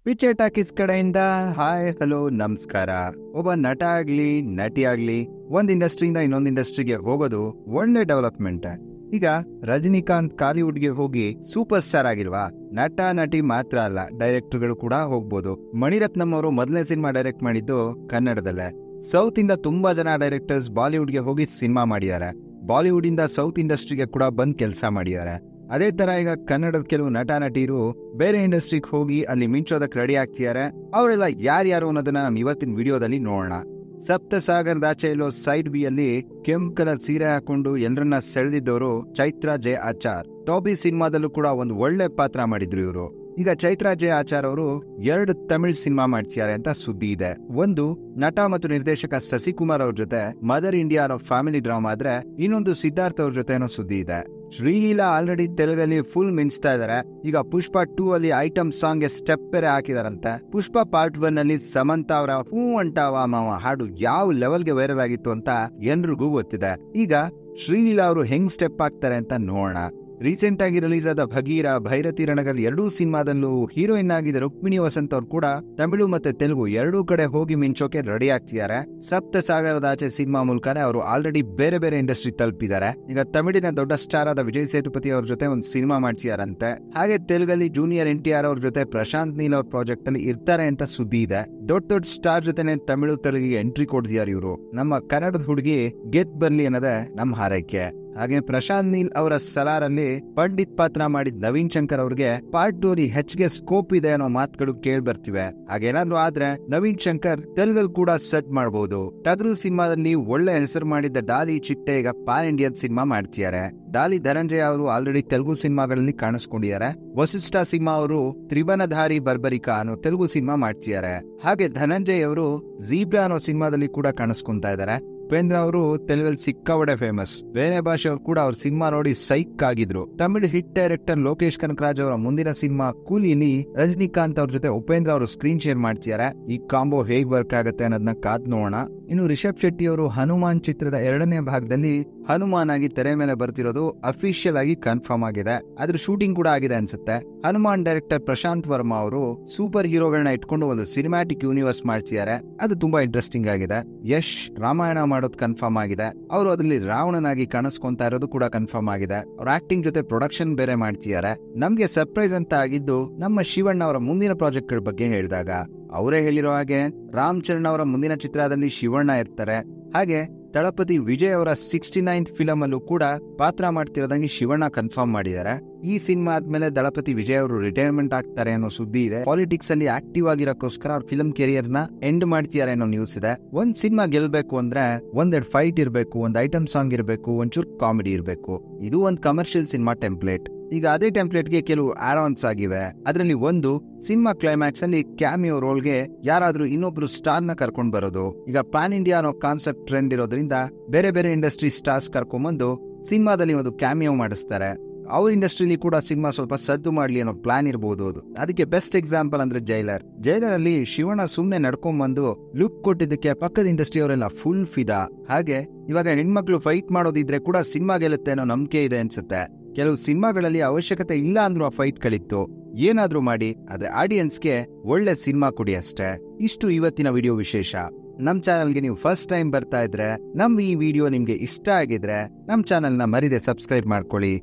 ಪಿಚೆ talkies ಕಡೆಯಿಂದ hi hello ನಮಸ್ಕಾರ. ಒಬ್ಬ ನಟ ಆಗ್ಲಿ ನಟಿ ಆಗ್ಲಿ ಒಂದ್ ಇಂಡಸ್ಟ್ರಿಯಿಂದ ಇನ್ನೊಂದು ಇಂಡಸ್ಟ್ರಿಗೆ ಹೋಗೋದು ಒಳ್ಳೆ ಡೆವಲಪ್ಮೆಂಟ್. ಈಗ ರಜನಿಕಾಂತ್ ಕಾಲಿವುಡ್ಗೆ ಹೋಗಿ ಸೂಪರ್ ಸ್ಟಾರ್ ಆಗಿಲ್ವಾ? ನಟ ನಟಿ ಮಾತ್ರ ಅಲ್ಲ, ಡೈರೆಕ್ಟರ್ಗಳು ಕೂಡ ಹೋಗ್ಬೋದು. ಮಣಿರತ್ನಂ ಅವರು ಮೊದಲನೇ ಸಿನಿಮಾ ಡೈರೆಕ್ಟ್ ಮಾಡಿದ್ದು ಕನ್ನಡದಲ್ಲೇ. ಸೌತ್ ಇಂದ ತುಂಬಾ ಜನ ಡೈರೆಕ್ಟರ್ಸ್ ಬಾಲಿವುಡ್ಗೆ ಹೋಗಿ ಸಿನಿಮಾ ಮಾಡಿದ್ದಾರೆ. ಬಾಲಿವುಡ್ ಇಂದ ಸೌತ್ ಇಂಡಸ್ಟ್ರಿಗೆ ಕೂಡ ಬಂದ್ ಕೆಲಸ ಮಾಡಿದ್ದಾರೆ. ಅದೇ ತರ ಈಗ ಕನ್ನಡದ ಕೆಲವು ನಟ ನಟಿರು ಬೇರೆ ಇಂಡಸ್ಟ್ರಿಗೆ ಹೋಗಿ ಅಲ್ಲಿ ಮಿಂಚೋದಕ್ಕೆ ರೆಡಿ ಆಗ್ತಿದ್ದಾರೆ. ಅವರೆಲ್ಲ ಯಾರ್ಯಾರು ಅನ್ನೋದನ್ನ ನಮ್ ಇವತ್ತಿನ ವಿಡಿಯೋದಲ್ಲಿ ನೋಡೋಣ. ಸಪ್ತಸಾಗರದಾಚೆ ಇಲ್ಲೋ ಸೈಡ್ ಬಿ ಅಲ್ಲಿ ಕೆಂಪು ಕಲರ್ ಸೀರೆ ಹಾಕೊಂಡು ಎಲ್ಲರನ್ನ ಸೆಳೆದಿದ್ದವರು ಚೈತ್ರಾ ಜೆ ಆಚಾರ್. ಟಾಬಿ ಸಿನಿಮಾದಲ್ಲೂ ಕೂಡ ಒಂದು ಒಳ್ಳೆ ಪಾತ್ರ ಮಾಡಿದ್ರು ಇವರು. ಈಗ ಚೈತ್ರಾ ಜೆ ಆಚಾರ್ ಅವರು 2 ತಮಿಳ್ ಸಿನಿಮಾ ಮಾಡ್ತಿದ್ದಾರೆ ಅಂತ ಸುದ್ದಿ ಇದೆ. ಒಂದು ನಟ ಮತ್ತು ನಿರ್ದೇಶಕ ಶಶಿಕುಮಾರ್ ಅವ್ರ ಜೊತೆ ಮದರ್ ಇಂಡಿಯಾ ಅನ್ನೋ ಫ್ಯಾಮಿಲಿ ಡ್ರಾಮಾ ಆದ್ರೆ, ಇನ್ನೊಂದು ಸಿದ್ಧಾರ್ಥ್ ಅವ್ರ ಜೊತೆ ಏನೋ ಸುದ್ದಿ ಇದೆ. ಶ್ರೀಲೀಲಾ ಆಲ್ರೆಡಿ ತೆಲುಗಲ್ಲಿ ಫುಲ್ ಮಿಂಚ್ತಾ ಇದಾರೆ. ಈಗ ಪುಷ್ಪ 2 ಅಲ್ಲಿ ಐಟಮ್ ಸಾಂಗ್ ಗೆ ಸ್ಟೆಪ್ ಬೇರೆ ಹಾಕಿದಾರಂತೆ. ಪುಷ್ಪ ಪಾರ್ಟ್ 1 ಅಲ್ಲಿ ಸಮಂತಾ ಅವರ ಹೂ ಅಂಟಾವ ಮಾವ ಹಾಡು ಯಾವ ಲೆವೆಲ್ಗೆ ವೈರಲ್ ಆಗಿತ್ತು ಅಂತ ಎಲ್ರಿಗೂ ಗೊತ್ತಿದೆ. ಈಗ ಶ್ರೀಲೀಲಾ ಅವರು ಹೆಂಗ್ ಸ್ಟೆಪ್ ಹಾಕ್ತಾರೆ ಅಂತ ನೋಡೋಣ. ರೀಸೆಂಟ್ ಆಗಿ ರಿಲೀಸ್ ಆದ ಭಗೀರ, ಭೈರತಿ ರಣಗಲ್ 2 ಸಿನಿಮಾದಲ್ಲೂ ಹೀರೋಯಿನ್ ಆಗಿದ್ದ ರುಕ್ಮಿಣಿ ವಸಂತ್ ಅವ್ರು ಕೂಡ ತಮಿಳು ಮತ್ತೆ ತೆಲುಗು 2 ಕಡೆ ಹೋಗಿ ಮಿಂಚೋಕೆ ರೆಡಿ ಆಗ್ತಿದ್ದಾರೆ. ಸಪ್ತಸಾಗರದಾಚೆ ಸಿನಿಮಾ ಮೂಲಕನೇ ಅವರು ಆಲ್ರೆಡಿ ಬೇರೆ ಬೇರೆ ಇಂಡಸ್ಟ್ರಿ ತಲುಪಿದ್ದಾರೆ. ಈಗ ತಮಿಳಿನ ದೊಡ್ಡ ಸ್ಟಾರ್ ಆದ ವಿಜಯ್ ಸೇತುಪತಿ ಅವ್ರ ಜೊತೆ ಒಂದು ಸಿನಿಮಾ ಮಾಡ್ತಿದಾರಂತೆ. ಹಾಗೆ ತೆಲುಗಲ್ಲಿ ಜೂನಿಯರ್ NTR ಅವ್ರ ಜೊತೆ ಪ್ರಶಾಂತ್ ನೀಲ್ ಅವ್ರ ಪ್ರಾಜೆಕ್ಟ್ ಅಲ್ಲಿ ಇರ್ತಾರೆ ಅಂತ ಸುದ್ದಿ ಇದೆ. ದೊಡ್ಡ ದೊಡ್ಡ ಸ್ಟಾರ್ ಜೊತೆನೆ ತಮಿಳು ತೆಲುಗಿಗೆ ಎಂಟ್ರಿ ಕೊಡ್ತಿದ್ದಾರೆ ಇವರು. ನಮ್ಮ ಕನ್ನಡದ ಹುಡುಗಿ ಗೆತ್ ಬರ್ಲಿ ಅನ್ನೋದೇ ನಮ್ಮ ಹಾರೈಕೆ. ಹಾಗೆ ಪ್ರಶಾಂತ್ ನೀಲ್ ಅವರ ಸಲಾರಲ್ಲಿ ಪಂಡಿತ್ ಪಾತ್ರ ಮಾಡಿದ ನವೀನ್ ಶಂಕರ್ ಅವ್ರಿಗೆ ಪಾರ್ಟ್ 2 ಅಲ್ಲಿ ಹೆಚ್ಚಿಗೆ ಸ್ಕೋಪ್ ಇದೆ ಅನ್ನೋ ಮಾತುಗಳು ಕೇಳಿ ಬರ್ತಿವೆ. ಹಾಗೇನಾದ್ರೂ ಆದ್ರೆ ನವೀನ್ ಶಂಕರ್ ತೆಲುಗಲ್ ಕೂಡ ಸೆಟ್ ಮಾಡಬಹುದು. ಟಗರು ಸಿನಿಮಾದಲ್ಲಿ ಒಳ್ಳೆ ಹೆಸರು ಮಾಡಿದ್ದ ಡಾಲಿ ಚಿಟ್ಟೆ ಈಗ ಪಾನ್ ಇಂಡಿಯನ್ ಸಿನಿಮಾ ಮಾಡ್ತಿದ್ದಾರೆ. ಡಾಲಿ ಧನಂಜಯ ಅವರು ಆಲ್ರೆಡಿ ತೆಲುಗು ಸಿನಿಮಾಗಳಲ್ಲಿ ಕಾಣಿಸ್ಕೊಂಡಿದ್ದಾರೆ. ವಸಿಷ್ಠ ಸಿನಿಮಾ ಅವರು ತ್ರಿಭುವನಧಾರಿ ಬರ್ಬರಿಕಾ ಅನ್ನೋ ತೆಲುಗು ಸಿನಿಮಾ ಮಾಡ್ತಿದ್ದಾರೆ. ಹಾಗೆ ಧನಂಜಯ್ ಅವರು ಜೀಬ್ರಾ ಅನ್ನೋ ಸಿನಿಮಾದಲ್ಲಿ ಕೂಡ ಕಾಣಿಸ್ಕೊಂತಾ ಇದ್ದಾರೆ. ಉಪೇಂದ್ರ ಅವರು ತೆಲುಗಲ್ಲಿ ಸಿಕ್ಕಾಪಟ್ಟೆ ಫೇಮಸ್. ಬೇರೆ ಭಾಷೆಯವರು ಕೂಡ ಅವ್ರ ಸಿನಿಮಾ ನೋಡಿ ಸೈಕ್ ಆಗಿದ್ರು. ತಮಿಳ್ ಹಿಟ್ ಡೈರೆಕ್ಟರ್ ಲೋಕೇಶ್ ಕನಕರಾಜ್ ಅವರ ಮುಂದಿನ ಸಿನಿಮಾ ಕೂಲಿಲಿ ರಜನಿಕಾಂತ್ ಅವ್ರ ಜೊತೆ ಉಪೇಂದ್ರ ಅವರು ಸ್ಕ್ರೀನ್ ಶೇರ್ ಮಾಡ್ತಿದ್ದಾರೆ. ಈ ಕಾಂಬೋ ಹೇಗ್ ವರ್ಕ್ ಆಗುತ್ತೆ ಅನ್ನೋದನ್ನ ಕಾದ್ ನೋಡೋಣ. ಇನ್ನು ರಿಷಬ್ ಶೆಟ್ಟಿ ಅವರು ಹನುಮಾನ್ ಚಿತ್ರದ 2ನೇ ಭಾಗದಲ್ಲಿ ಹನುಮಾನ್ ಆಗಿ ತೆರೆ ಮೇಲೆ ಬರ್ತಿರೋದು ಅಫಿಷಿಯಲ್ ಆಗಿ ಕನ್ಫರ್ಮ್ ಆಗಿದೆ. ಅದ್ರ ಶೂಟಿಂಗ್ ಕೂಡ ಆಗಿದೆ ಅನ್ಸುತ್ತೆ. ಹನುಮಾನ್ ಡೈರೆಕ್ಟರ್ ಪ್ರಶಾಂತ್ ವರ್ಮಾ ಅವರು ಸೂಪರ್ ಹೀರೋಗಳನ್ನ ಇಟ್ಕೊಂಡು ಒಂದು ಸಿನಿಮ್ಯಾಟಿಕ್ ಯೂನಿವರ್ಸ್ ಮಾಡ್ತಿದ್ದಾರೆ. ಅದು ತುಂಬಾ ಇಂಟ್ರೆಸ್ಟಿಂಗ್ ಆಗಿದೆ. ಯಶ್ ರಾಮಾಯಣ ಮಾಡೋದು ಕನ್ಫರ್ಮ್ ಆಗಿದೆ. ಅವರು ಅದ್ರಲ್ಲಿ ರಾವಣನಾಗಿ ಕಾಣಿಸ್ಕೊಂತಾ ಇರೋದು ಕೂಡ ಕನ್ಫರ್ಮ್ ಆಗಿದೆ. ಅವ್ರ ಆಕ್ಟಿಂಗ್ ಜೊತೆ ಪ್ರೊಡಕ್ಷನ್ ಬೇರೆ ಮಾಡ್ತಿದ್ದಾರೆ. ನಮ್ಗೆ ಸರ್ಪ್ರೈಸ್ ಅಂತ ಆಗಿದ್ದು ನಮ್ಮ ಶಿವಣ್ಣ ಅವರ ಮುಂದಿನ ಪ್ರಾಜೆಕ್ಟ್ ಗಳ ಬಗ್ಗೆ ಹೇಳಿದಾಗ ಅವರೇ ಹೇಳಿರೋ ಹಾಗೆ ರಾಮ್ ಚರಣ್ ಅವರ ಮುಂದಿನ ಚಿತ್ರದಲ್ಲಿ ಶಿವಣ್ಣ ಇರ್ತಾರೆ. ಹಾಗೆ ದಳಪತಿ ವಿಜಯ್ ಅವರ 69th ಫಿಲಂ ಅಲ್ಲೂ ಕೂಡ ಪಾತ್ರ ಮಾಡ್ತಿರೋದಂಗೆ ಶಿವಣ್ಣ ಕನ್ಫರ್ಮ್ ಮಾಡಿದ್ದಾರೆ. ಈ ಸಿನಿಮಾ ಆದ್ಮೇಲೆ ದಳಪತಿ ವಿಜಯ್ ಅವರು ರಿಟೈರ್ಮೆಂಟ್ ಆಗ್ತಾರೆ ಅನ್ನೋ ಸುದ್ದಿ ಇದೆ. ಪಾಲಿಟಿಕ್ಸ್ ಅಲ್ಲಿ ಆಕ್ಟಿವ್ ಆಗಿರೋಕ್ಕೋಸ್ಕರ ಅವ್ರ ಫಿಲಂ ಕೆರಿಯರ್ ನ ಎಂಡ್ ಮಾಡ್ತಿದ್ದಾರೆ ಅನ್ನೋ ನ್ಯೂಸ್ ಇದೆ. ಒಂದ್ ಸಿನಿಮಾ ಗೆಲ್ಬೇಕು ಅಂದ್ರೆ 1-2 ಫೈಟ್ ಇರ್ಬೇಕು, ಒಂದ್ ಐಟಮ್ ಸಾಂಗ್ ಇರ್ಬೇಕು, ಒಂಚೂರು ಕಾಮಿಡಿ ಇರ್ಬೇಕು. ಇದು ಒಂದ್ ಕಮರ್ಷಿಯಲ್ ಸಿನಿಮಾ ಟೆಂಪ್ಲೇಟ್. ಈಗ ಅದೇ ಟೆಂಪ್ಲೇಟ್ಗೆ ಕೆಲವು ಆಡ್ ಆನ್ಸ್ ಆಗಿವೆ. ಅದರಲ್ಲಿ ಒಂದು ಸಿನಿಮಾ ಕ್ಲೈಮ್ಯಾಕ್ಸ್ ಅಲ್ಲಿ ಕ್ಯಾಮಿಯೋ ರೋಲ್ಗೆ ಯಾರಾದ್ರೂ ಇನ್ನೊಬ್ರು ಸ್ಟಾರ್ ನ ಕರ್ಕೊಂಡ್ ಬರೋದು. ಈಗ ಪ್ಯಾನ್ ಇಂಡಿಯಾ ಅನ್ನೋ ಕಾನ್ಸೆಪ್ಟ್ ಟ್ರೆಂಡ್ ಇರೋದ್ರಿಂದ ಬೇರೆ ಬೇರೆ ಇಂಡಸ್ಟ್ರಿ ಸ್ಟಾರ್ಸ್ ಕರ್ಕೊಂಡ್ಬಂದು ಸಿನಿಮಾದಲ್ಲಿ ಒಂದು ಕ್ಯಾಮಿಯೋ ಮಾಡಿಸ್ತಾರೆ. ಅವ್ರ ಇಂಡಸ್ಟ್ರಿಲಿ ಕೂಡ ಸಿನಿಮಾ ಸ್ವಲ್ಪ ಸದ್ದು ಮಾಡ್ಲಿ ಅನ್ನೋ ಪ್ಲಾನ್ ಇರಬಹುದು. ಅದಕ್ಕೆ ಬೆಸ್ಟ್ ಎಕ್ಸಾಂಪಲ್ ಅಂದ್ರೆ ಜೈಲರ್ ಅಲ್ಲಿ ಶಿವಣ್ಣ ಸುಮ್ನೆ ನಡ್ಕೊಂಡ್ಬಂದು ಲುಕ್ ಕೊಟ್ಟಿದ್ದಕ್ಕೆ ಪಕ್ಕದ ಇಂಡಸ್ಟ್ರಿ ಅವರೆಲ್ಲ ಫುಲ್ ಫಿದಾ. ಹಾಗೆ ಇವಾಗ ಹೆಣ್ಮಕ್ಳು ಫೈಟ್ ಮಾಡೋದಿದ್ರೆ ಕೂಡ ಸಿನಿಮಾ ಗೆಲ್ಲುತ್ತೆ ಅನ್ನೋ ನಂಬಿಕೆ ಇದೆ ಅನ್ಸುತ್ತೆ. ಕೆಲವು ಸಿನಿಮಾಗಳಲ್ಲಿ ಅವಶ್ಯಕತೆ ಇಲ್ಲ ಅಂದ್ರೂ ಆ ಫೈಟ್ ಗಳಿತ್ತು. ಏನಾದ್ರೂ ಮಾಡಿ ಆದ್ರೆ ಆಡಿಯನ್ಸ್ಗೆ ಒಳ್ಳೆ ಸಿನಿಮಾ ಕೊಡಿ ಅಷ್ಟೇ. ಇಷ್ಟು ಇವತ್ತಿನ ವಿಡಿಯೋ ವಿಶೇಷ. ನಮ್ ಚಾನಲ್ಗೆ ನೀವು ಫಸ್ಟ್ ಟೈಮ್ ಬರ್ತಾ ಇದ್ರೆ, ನಮ್ ಈ ವಿಡಿಯೋ ನಿಮ್ಗೆ ಇಷ್ಟ ಆಗಿದ್ರೆ ನಮ್ ಚಾನಲ್ನ ಮರಿದೆ ಸಬ್ಸ್ಕ್ರೈಬ್ ಮಾಡ್ಕೊಳ್ಳಿ.